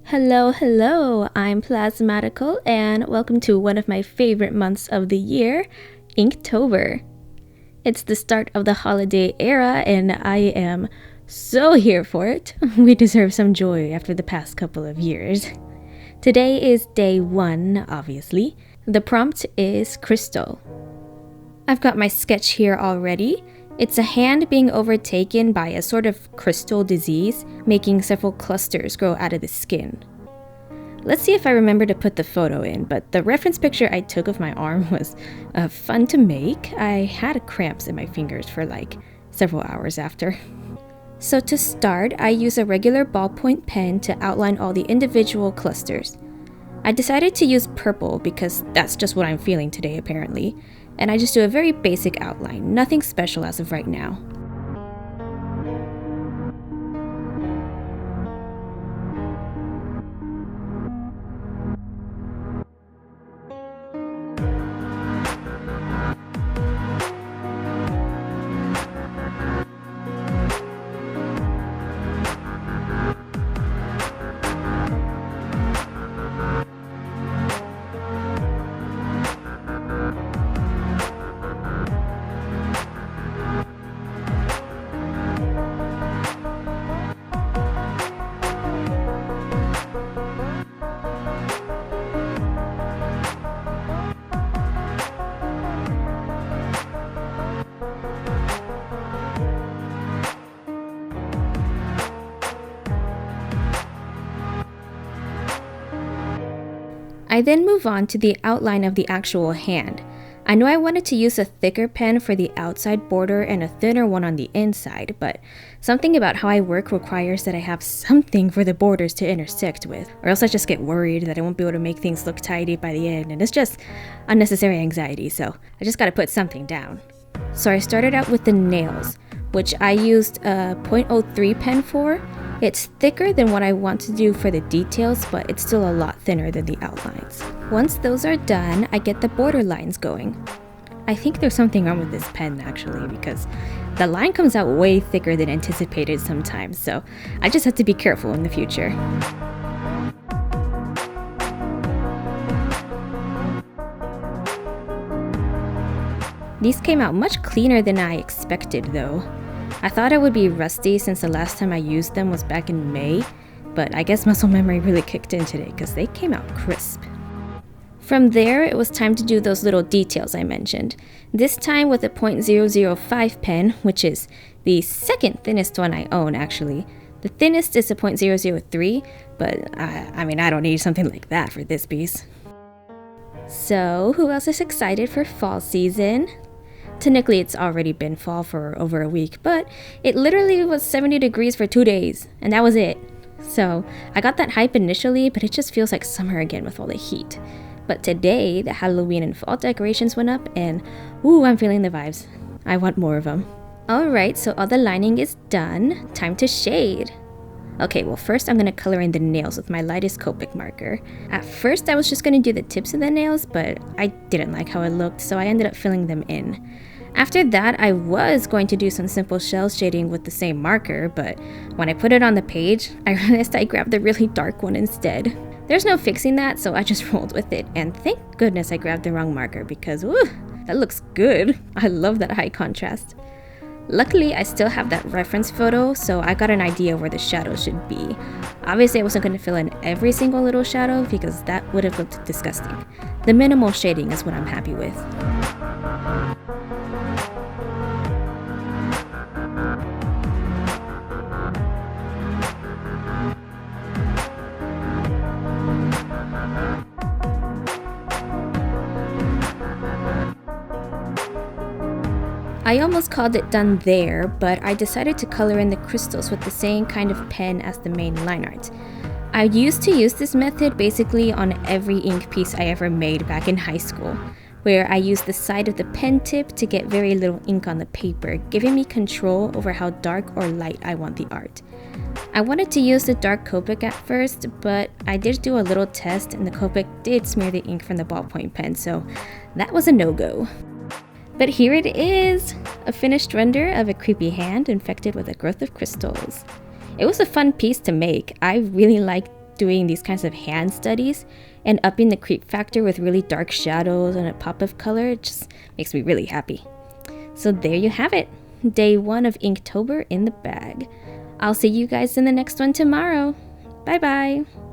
Hello, hello, I'm Plasmatical, and welcome to one of my favorite months of the year, Inktober. It's the start of the holiday era, and I am so here for it. We deserve some joy after the past couple of years. Today is day 1, obviously. The prompt is crystal. I've got my sketch here already. It's a hand being overtaken by a sort of crystal disease, making several clusters grow out of the skin. Let's see if I remember to put the photo in, but the reference picture I took of my arm was fun to make. I had cramps in my fingers for like several hours after. So to start, I use a regular ballpoint pen to outline all the individual clusters. I decided to use purple because that's just what I'm feeling today apparently. And I just do a very basic outline, nothing special as of right now. I then move on to the outline of the actual hand. I know I wanted to use a thicker pen for the outside border and a thinner one on the inside, but something about how I work requires that I have something for the borders to intersect with, or else I just get worried that I won't be able to make things look tidy by the end, and it's just unnecessary anxiety, so I just gotta put something down. So I started out with the nails, which I used a .03 pen for. It's thicker than what I want to do for the details, but it's still a lot thinner than the outlines. Once those are done, I get the border lines going. I think there's something wrong with this pen actually, because the line comes out way thicker than anticipated sometimes, so I just have to be careful in the future. These came out much cleaner than I expected though. I thought I would be rusty since the last time I used them was back in May, but I guess muscle memory really kicked in today because they came out crisp. From there, it was time to do those little details I mentioned, this time with a .005 pen, which is the second thinnest one I own actually. The thinnest is a .003, but I don't need something like that for this piece. So, who else is excited for fall season? Technically, it's already been fall for over a week, but it literally was 70 degrees for 2 days, and that was it. So, I got that hype initially, but it just feels like summer again with all the heat. But today, the Halloween and fall decorations went up, and ooh, I'm feeling the vibes. I want more of them. Alright, so all the lining is done. Time to shade. Okay, well first I'm going to color in the nails with my lightest Copic marker. At first I was just going to do the tips of the nails, but I didn't like how it looked, so I ended up filling them in. After that, I was going to do some simple shell shading with the same marker, but when I put it on the page, I realized I grabbed the really dark one instead. There's no fixing that, so I just rolled with it, and thank goodness I grabbed the wrong marker because, woo, that looks good. I love that high contrast. Luckily, I still have that reference photo, so I got an idea where the shadow should be. Obviously, I wasn't going to fill in every single little shadow because that would have looked disgusting. The minimal shading is what I'm happy with. I almost called it done there, but I decided to color in the crystals with the same kind of pen as the main line art. I used to use this method basically on every ink piece I ever made back in high school, where I used the side of the pen tip to get very little ink on the paper, giving me control over how dark or light I want the art. I wanted to use the dark Copic at first, but I did do a little test and the Copic did smear the ink from the ballpoint pen, so that was a no-go. But here it is, a finished render of a creepy hand infected with a growth of crystals. It was a fun piece to make. I really liked doing these kinds of hand studies, and upping the creep factor with really dark shadows and a pop of color. It just makes me really happy. So there you have it. Day 1 of Inktober in the bag. I'll see you guys in the next one tomorrow. Bye bye.